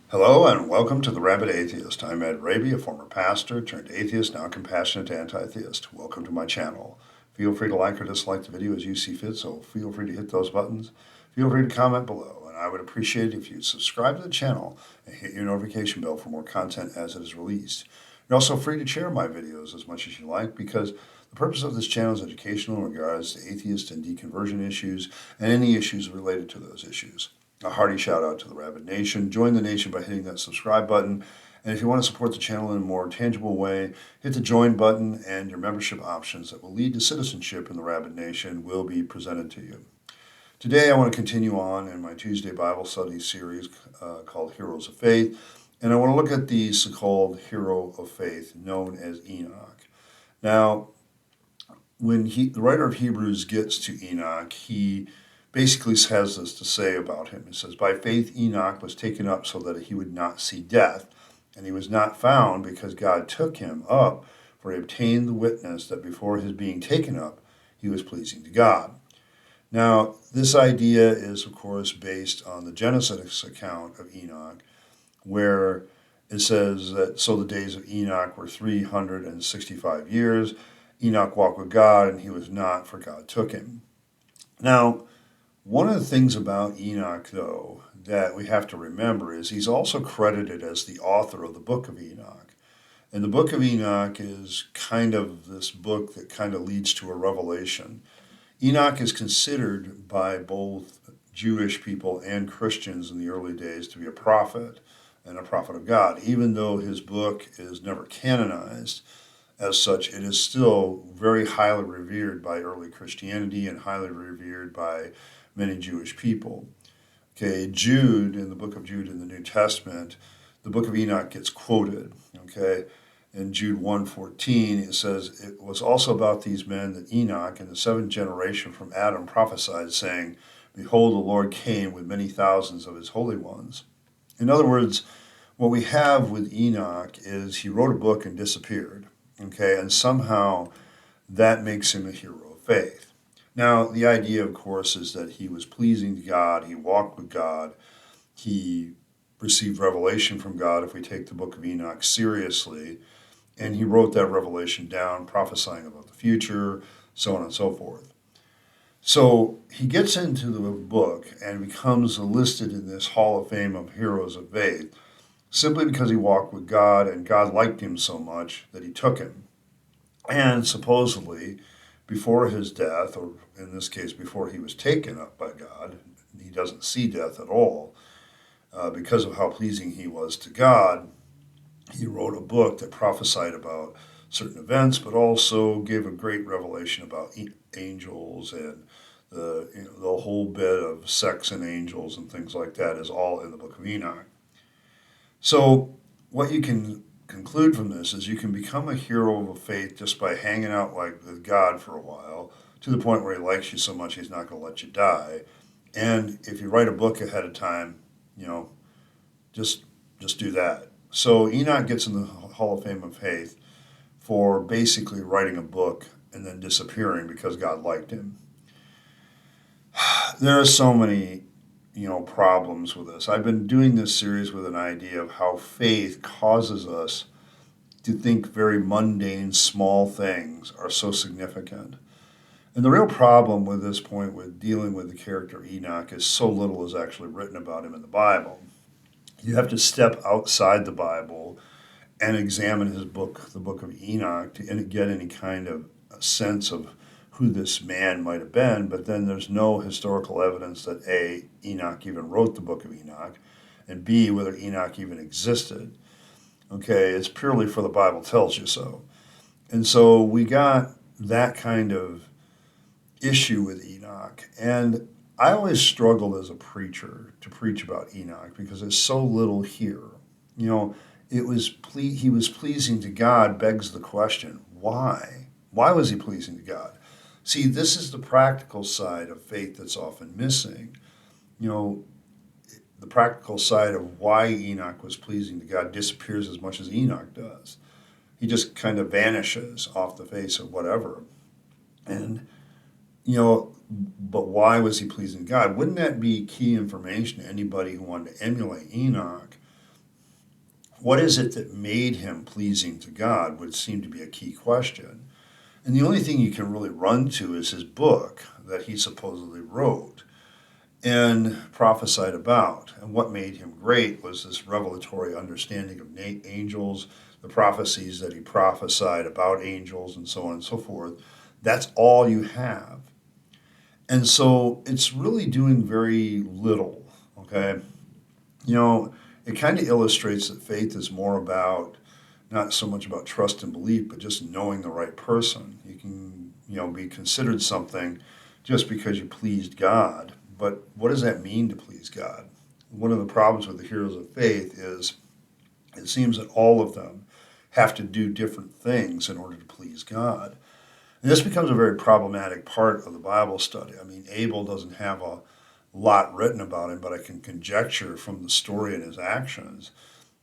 Hello and welcome to the Rabyd Atheist. I'm Rabyd, a former pastor turned atheist, now compassionate anti-theist. Welcome to my channel. Feel free to like or dislike the video as you see fit, so feel free to hit those buttons. Feel free to comment below, and I would appreciate it if you subscribe to the channel and hit your notification bell for more content as it is released. You're also free to share my videos as much as you like because the purpose of this channel is educational in regards to atheist and deconversion issues and any issues related to those issues. A hearty shout out to the Rabyd Nation. Join the nation by hitting that subscribe button. And if you want to support the channel in a more tangible way, hit the join button and your membership options that will lead to citizenship in the Rabyd Nation will be presented to you. Today I want to continue on in my Tuesday Bible study series called Heroes of Faith. And I want to look at the so-called hero of faith known as Enoch. Now, when the writer of Hebrews gets to Enoch, he basically has this to say about him. It says, by faith Enoch was taken up so that he would not see death, and he was not found because God took him up, for he obtained the witness that before his being taken up, he was pleasing to God. Now, this idea is, of course, based on the Genesis account of Enoch, where it says that, so the days of Enoch were 365 years. Enoch walked with God, and he was not, for God took him. Now, one of the things about Enoch, though, that we have to remember is he's also credited as the author of the book of Enoch. And the book of Enoch is kind of this book that kind of leads to a revelation. Enoch is considered by both Jewish people and Christians in the early days to be a prophet and a prophet of God. Even though his book is never canonized as such, it is still very highly revered by early Christianity and highly revered by many Jewish people. Okay, Jude, in the book of Jude in the New Testament, the book of Enoch gets quoted. Okay, in Jude 1:14, it says, it was also about these men that Enoch in the seventh generation from Adam prophesied, saying, behold, the Lord came with many thousands of his holy ones. In other words, what we have with Enoch is he wrote a book and disappeared. Okay, and somehow that makes him a hero of faith. Now, the idea, of course, is that he was pleasing to God, he walked with God, he received revelation from God, if we take the book of Enoch seriously, and he wrote that revelation down, prophesying about the future, so on and so forth. So he gets into the book and becomes listed in this Hall of Fame of Heroes of Faith, simply because he walked with God, and God liked him so much that he took him. And supposedly, before his death, or in this case, before he was taken up by God, he doesn't see death at all. Because of how pleasing he was to God, he wrote a book that prophesied about certain events, but also gave a great revelation about angels and the whole bit of sex and angels and things like that is all in the book of Enoch. So what you can conclude from this is you can become a hero of faith just by hanging out with God for a while, to the point where he likes you so much he's not going to let you die. And if you write a book ahead of time, just do that. So Enoch gets in the Hall of Fame of Faith for basically writing a book and then disappearing because God liked him. There are so many problems with this. I've been doing this series with an idea of how faith causes us to think very mundane, small things are so significant. And the real problem with this point with dealing with the character Enoch is so little is actually written about him in the Bible. You have to step outside the Bible and examine his book, the book of Enoch, to get any kind of a sense of who this man might have been, but then there's no historical evidence that A, Enoch even wrote the book of Enoch, and B, whether Enoch even existed. Okay, it's purely for the Bible tells you so. And so we got that kind of issue with Enoch. And I always struggled as a preacher to preach about Enoch because there's so little here. He was pleasing to God begs the question, why? Why was he pleasing to God? See, this is the practical side of faith that's often missing. The practical side of why Enoch was pleasing to God disappears as much as Enoch does. He just kind of vanishes off the face of whatever. And, but why was he pleasing God? Wouldn't that be key information to anybody who wanted to emulate Enoch? What is it that made him pleasing to God would seem to be a key question. And the only thing you can really run to is his book that he supposedly wrote and prophesied about. And what made him great was this revelatory understanding of angels, the prophecies that he prophesied about angels, and so on and so forth. That's all you have. And so it's really doing very little, okay? It kind of illustrates that faith is more about, not so much about trust and belief, but just knowing the right person. You can, be considered something just because you pleased God. But what does that mean to please God? One of the problems with the heroes of faith is it seems that all of them have to do different things in order to please God. And this becomes a very problematic part of the Bible study. I mean, Abel doesn't have a lot written about him, but I can conjecture from the story and his actions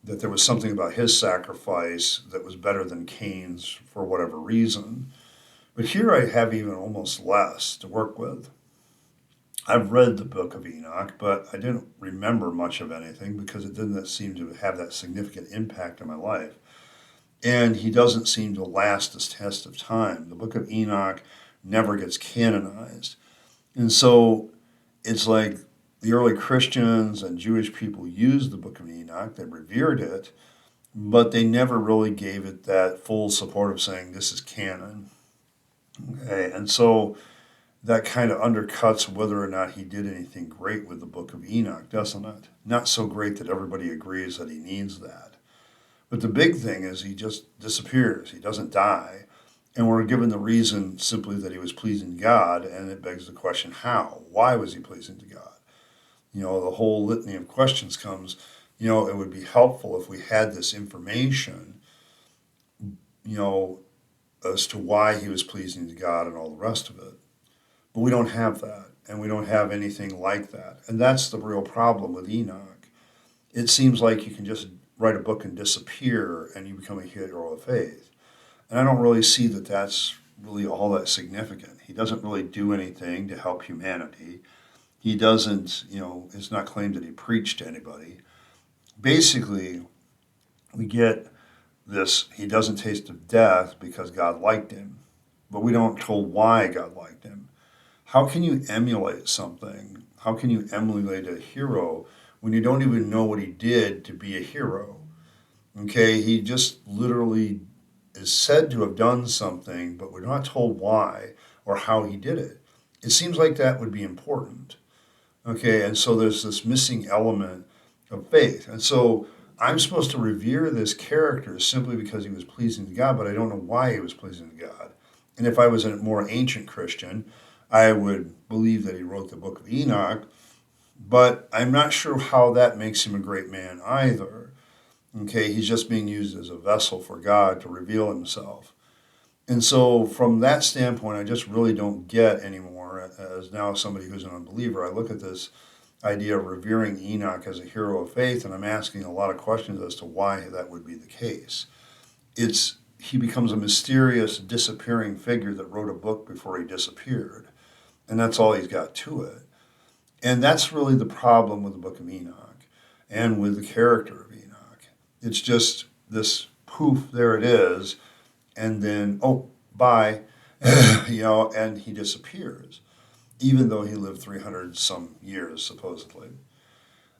that there was something about his sacrifice that was better than Cain's for whatever reason. But here I have even almost less to work with. I've read the book of Enoch, but I didn't remember much of anything because it didn't seem to have that significant impact in my life. And he doesn't seem to last the test of time. The book of Enoch never gets canonized. And so it's like the early Christians and Jewish people used the book of Enoch, they revered it, but they never really gave it that full support of saying this is canon. Okay, and so that kind of undercuts whether or not he did anything great with the book of Enoch, doesn't it? Not so great that everybody agrees that he needs that. But the big thing is he just disappears. He doesn't die. And we're given the reason simply that he was pleasing to God, and it begs the question, how? Why was he pleasing to God? The whole litany of questions comes, it would be helpful if we had this information, as to why he was pleasing to God and all the rest of it. But we don't have that, and we don't have anything like that. And that's the real problem with Enoch. It seems like you can just write a book and disappear, and you become a hero of faith. And I don't really see that that's really all that significant. He doesn't really do anything to help humanity. He doesn't, it's not claimed that he preached to anybody. Basically, we get this, he doesn't taste of death because God liked him. But we don't told why God liked him. How can you emulate something? How can you emulate a hero when you don't even know what he did to be a hero? Okay, he just literally is said to have done something, but we're not told why or how he did it. It seems like that would be important. Okay, and so there's this missing element of faith. And so I'm supposed to revere this character simply because he was pleasing to God, but I don't know why he was pleasing to God. And if I was a more ancient Christian, I would believe that he wrote the book of Enoch, but I'm not sure how that makes him a great man either. Okay, he's just being used as a vessel for God to reveal himself. And so from that standpoint, I just really don't get anymore, as now somebody who's an unbeliever, I look at this idea of revering Enoch as a hero of faith, and I'm asking a lot of questions as to why that would be the case. He becomes a mysterious, disappearing figure that wrote a book before he disappeared. And that's all he's got to it. And that's really the problem with the book of Enoch and with the character of Enoch. It's just this poof, there it is, and then, oh, bye, and he disappears, even though he lived 300 some years, supposedly.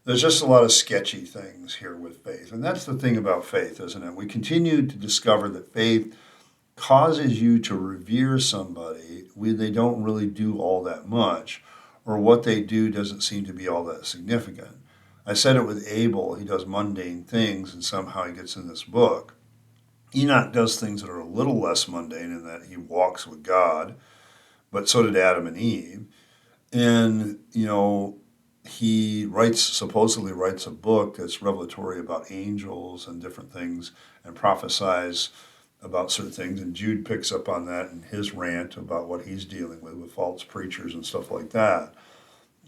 There's just a lot of sketchy things here with faith. And that's the thing about faith, isn't it? We continue to discover that faith causes you to revere somebody when they don't really do all that much, or what they do doesn't seem to be all that significant. I said it with Abel. He does mundane things, and somehow he gets in this book. Enoch does things that are a little less mundane in that he walks with God, but so did Adam and Eve. And, he supposedly writes a book that's revelatory about angels and different things and prophesies about certain things. And Jude picks up on that in his rant about what he's dealing with false preachers and stuff like that.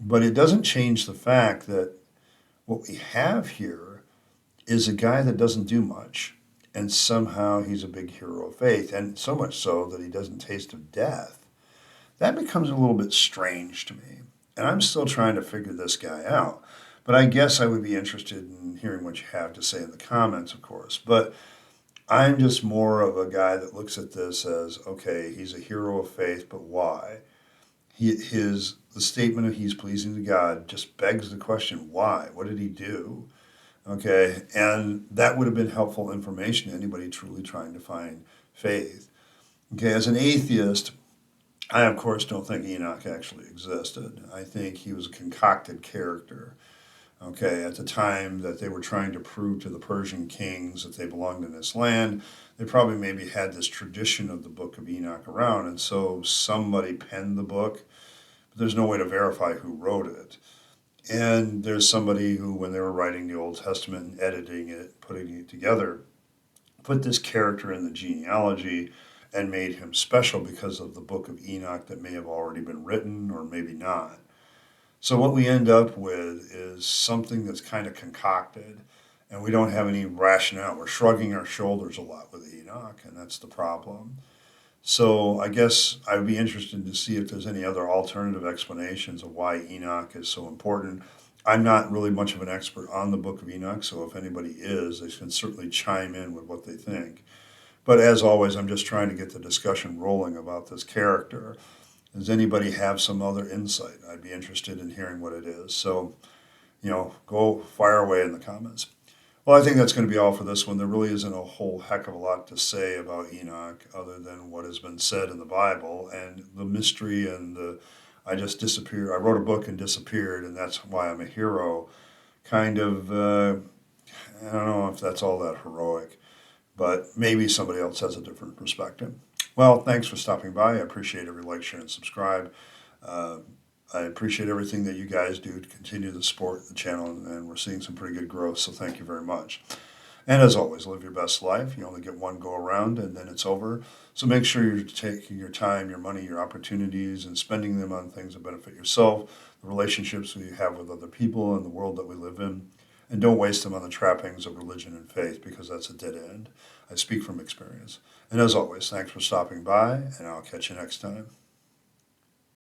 But it doesn't change the fact that what we have here is a guy that doesn't do much, and somehow he's a big hero of faith, and so much so that he doesn't taste of death. That becomes a little bit strange to me, and I'm still trying to figure this guy out. But I guess I would be interested in in hearing what you have to say in the comments, of course. But I'm just more of a guy that looks at this as, okay, he's a hero of faith, but why? The statement of he's pleasing to God just begs the question, why? What did he do? Okay, and that would have been helpful information to anybody truly trying to find faith. Okay, as an atheist, I of course don't think Enoch actually existed. I think he was a concocted character. Okay, at the time that they were trying to prove to the Persian kings that they belonged in this land, they probably maybe had this tradition of the book of Enoch around, and so somebody penned the book, but there's no way to verify who wrote it. And there's somebody who, when they were writing the Old Testament and editing it, putting it together, put this character in the genealogy and made him special because of the book of Enoch that may have already been written or maybe not. So what we end up with is something that's kind of concocted, and we don't have any rationale. We're shrugging our shoulders a lot with Enoch, and that's the problem. So I guess I would be interested to see if there's any other alternative explanations of why Enoch is so important. I'm not really much of an expert on the book of Enoch, so if anybody is, they can certainly chime in with what they think. But as always, I'm just trying to get the discussion rolling about this character. Does anybody have some other insight? I'd be interested in hearing what it is. So, go fire away in the comments. Well, I think that's going to be all for this one. There really isn't a whole heck of a lot to say about Enoch other than what has been said in the Bible and the mystery and I just disappeared. I wrote a book and disappeared, and that's why I'm a hero. Kind of, I don't know if that's all that heroic, but maybe somebody else has a different perspective. Well, thanks for stopping by. I appreciate every like, share, and subscribe. I appreciate everything that you guys do to continue to support the channel, and we're seeing some pretty good growth, so thank you very much. And as always, live your best life. You only get one go around, and then it's over. So make sure you're taking your time, your money, your opportunities, and spending them on things that benefit yourself, the relationships that you have with other people, and the world that we live in. And don't waste them on the trappings of religion and faith, because that's a dead end. I speak from experience. And as always, thanks for stopping by, and I'll catch you next time.